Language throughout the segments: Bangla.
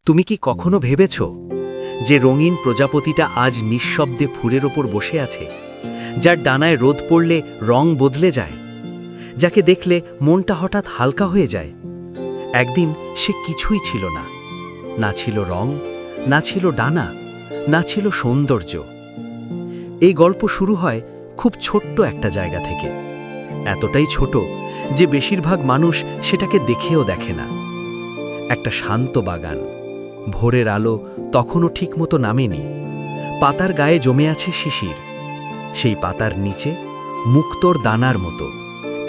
তুমি কি কখনো ভেবেছ যে রঙিন প্রজাপতিটা আজ নিঃশব্দে ফুলের ওপর বসে আছে, যার ডানায় রোদ পড়লে রং বদলে যায়, যাকে দেখলে মনটা হঠাৎ হালকা হয়ে যায়? একদিন সে কিছুই ছিল না, না ছিল রং, না ছিল ডানা, না ছিল সৌন্দর্য। এই গল্প শুরু হয় খুব ছোট্ট একটা জায়গা থেকে, এতটাই ছোট যে বেশিরভাগ মানুষ সেটাকে দেখেও দেখে না। একটা শান্ত বাগান, ভোরের আলো তখনও ঠিকমতো নামেনি, পাতার গায়ে জমে আছে শিশির। সেই পাতার নিচে মুক্তোর দানার মতো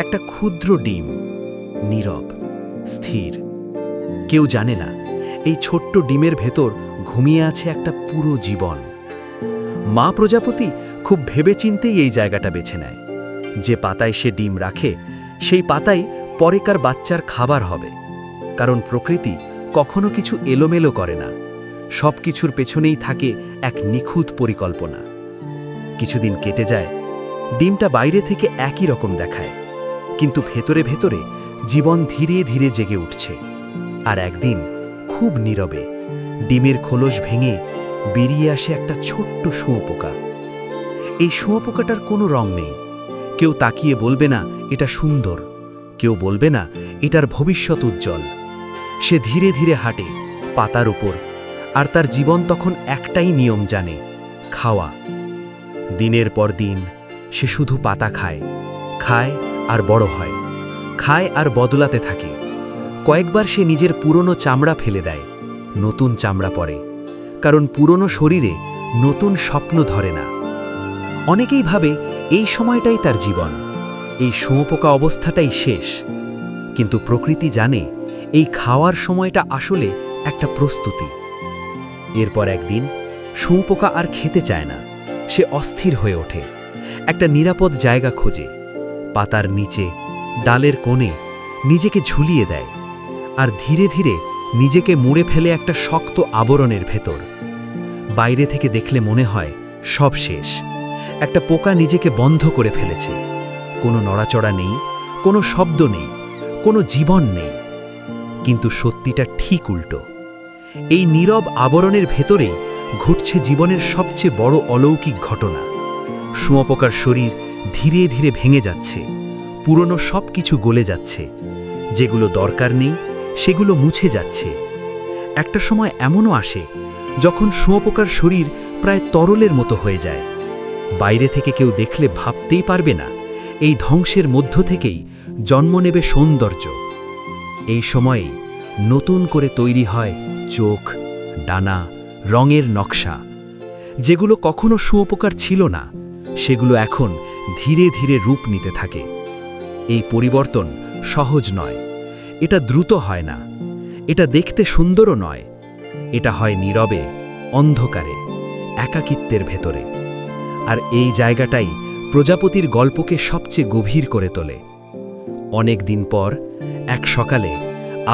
একটা ক্ষুদ্র ডিম, নীরব, স্থির। কেউ জানে না এই ছোট্ট ডিমের ভেতর ঘুমিয়ে আছে একটা পুরো জীবন। মা প্রজাপতি খুব ভেবেচিন্তেই এই জায়গাটা বেছে নেয়। যে পাতায় সে ডিম রাখে সেই পাতাই পরেকার বাচ্চার খাবার হবে, কারণ প্রকৃতি কখনো কিছু এলোমেলো করে না, সব কিছুর পেছনেই থাকে এক নিখুঁত পরিকল্পনা। কিছুদিন কেটে যায়, ডিমটা বাইরে থেকে একই রকম দেখায়, কিন্তু ভেতরে ভেতরে জীবন ধীরে ধীরে জেগে উঠছে। আর একদিন খুব নীরবে ডিমের খোলস ভেঙে বেরিয়ে আসে একটা ছোট্ট শুঁয়োপোকা। এই শুঁয়োপোকাটার কোনো রং নেই, কেউ তাকিয়ে বলবে না এটা সুন্দর, কেউ বলবে না এটার ভবিষ্যৎ উজ্জ্বল। সে ধীরে ধীরে হাঁটে পাতার উপর, আর তার জীবন তখন একটাই নিয়ম জানে, খাওয়া। দিনের পর দিন সে শুধু পাতা খায়, খায় আর বড় হয়, খায় আর বদলাতে থাকে। কয়েকবার সে নিজের পুরনো চামড়া ফেলে দেয়, নতুন চামড়া পরে, কারণ পুরনো শরীরে নতুন স্বপ্ন ধরে না। অনেকেই ভাবে এই সময়টাই তার জীবন, এই শুঁয়োপোকা অবস্থাটাই শেষ। কিন্তু প্রকৃতি জানে এই খাওয়ার সময়টা আসলে একটা প্রস্তুতি। এরপর একদিন শুঁয়োপোকা আর খেতে চায় না, সে অস্থির হয়ে ওঠে, একটা নিরাপদ জায়গা খোঁজে। পাতার নিচে, ডালের কোণে নিজেকে ঝুলিয়ে দেয়, আর ধীরে ধীরে নিজেকে মুড়ে ফেলে একটা শক্ত আবরণের ভেতর। বাইরে থেকে দেখলে মনে হয় সব শেষ, একটা পোকা নিজেকে বন্ধ করে ফেলেছে। কোনো নড়াচড়া নেই, কোনো শব্দ নেই, কোনো জীবন নেই। কিন্তু সত্যিটা ঠিক উল্টো। এই নীরব আবরণের ভেতরেই ঘটছে জীবনের সবচেয়ে বড় অলৌকিক ঘটনা। শুঁয়োপোকার শরীর ধীরে ধীরে ভেঙে যাচ্ছে, পুরনো সব কিছু গলে যাচ্ছে, যেগুলো দরকার নেই সেগুলো মুছে যাচ্ছে। একটা সময় এমনও আসে যখন শুঁয়োপোকার শরীর প্রায় তরলের মতো হয়ে যায়। বাইরে থেকে কেউ দেখলে ভাবতেই পারবে না এই ধ্বংসের মধ্য থেকেই জন্ম নেবে সৌন্দর্য। এই সময়েই নতুন করে তৈরি হয় চোখ, ডানা, রঙের নকশা। যেগুলো কখনো শুঁয়োপোকার ছিল না, সেগুলো এখন ধীরে ধীরে রূপ নিতে থাকে। এই পরিবর্তন সহজ নয়, এটা দ্রুত হয় না, এটা দেখতে সুন্দরও নয়। এটা হয় নীরবে, অন্ধকারে, একাকিত্বের ভেতরে। আর এই জায়গাটাই প্রজাপতির গল্পকে সবচেয়ে গভীর করে তোলে। অনেক দিন পর এক সকালে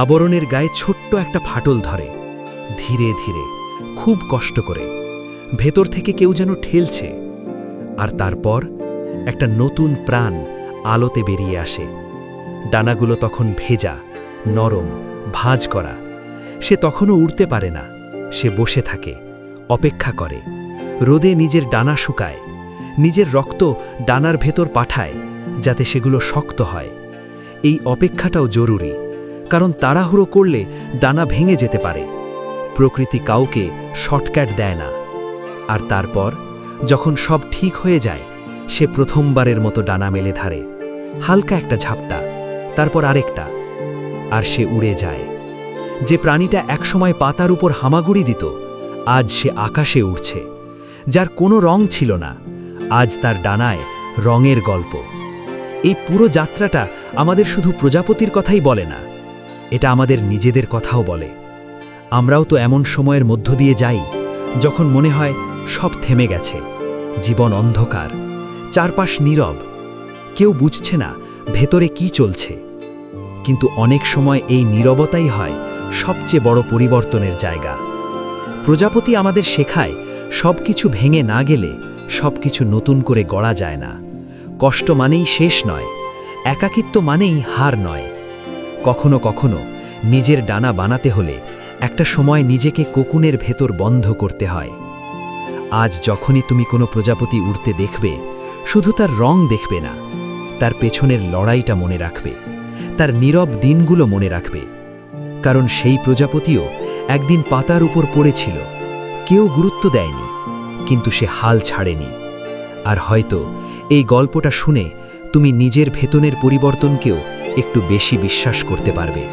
আবরণের গায়ে ছোট্ট একটা ফাটল ধরে, ধীরে ধীরে, খুব কষ্ট করে। ভেতর থেকে কেউ যেন ঠেলছে। আর তারপর একটা নতুন প্রাণ আলোতে বেরিয়ে আসে। ডানাগুলো তখন ভেজা, নরম, ভাঁজ করা। সে তখনও উড়তে পারে না, সে বসে থাকে, অপেক্ষা করে। রোদে নিজের ডানা শুকায়, নিজের রক্ত ডানার ভেতর পাঠায় যাতে সেগুলো শক্ত হয়। এই অপেক্ষাটাও জরুরি, কারণ তাড়াহুড়ো করলে ডানা ভেঙে যেতে পারে। প্রকৃতি কাউকে শর্টকাট দেয় না। আর তারপর যখন সব ঠিক হয়ে যায়, সে প্রথমবারের মতো ডানা মেলে ধরে। হালকা একটা ঝাপটা, তারপর আরেকটা, আর সে উড়ে যায়। যে প্রাণীটা একসময় পাতার উপর হামাগুড়ি দিত, আজ সে আকাশে উড়ছে। যার কোনো রং ছিল না, আজ তার ডানায় রঙের গল্প। এই পুরো যাত্রাটা আমাদের শুধু প্রজাপতির কথাই বলে না, এটা আমাদের নিজেদের কথাও বলে। আমরাও তো এমন সময়ের মধ্য দিয়ে যাই যখন মনে হয় সব থেমে গেছে, জীবন অন্ধকার, চারপাশ নীরব, কেউ বুঝছে না ভেতরে কি চলছে। কিন্তু অনেক সময় এই নীরবতাই হয় সবচেয়ে বড় পরিবর্তনের জায়গা। প্রজাপতি আমাদের শেখায় সবকিছু ভেঙে না গেলে সবকিছু নতুন করে গড়া যায় না। কষ্ট মানেই শেষ নয়, একাকিত্ব মানেই হার নয়। কখনো কখনো নিজের ডানা বানাতে হলে একটা সময় নিজেকে কোকুনের ভেতর বন্ধ করতে হয়। আজ যখনই তুমি কোনো প্রজাপতি উড়তে দেখবে, শুধু তার রং দেখবে না, তার পেছনের লড়াইটা মনে রাখবে, তার নীরব দিনগুলো মনে রাখবে। কারণ সেই প্রজাপতিও একদিন পাতার উপর পড়েছিল, কেউ গুরুত্ব দেয়নি, কিন্তু সে হাল ছাড়েনি। আর হয়তো এই গল্পটা শুনে তুমি নিজের ভেতনের পরিবর্তনকেও একটু বেশি বিশ্বাস করতে পারবে।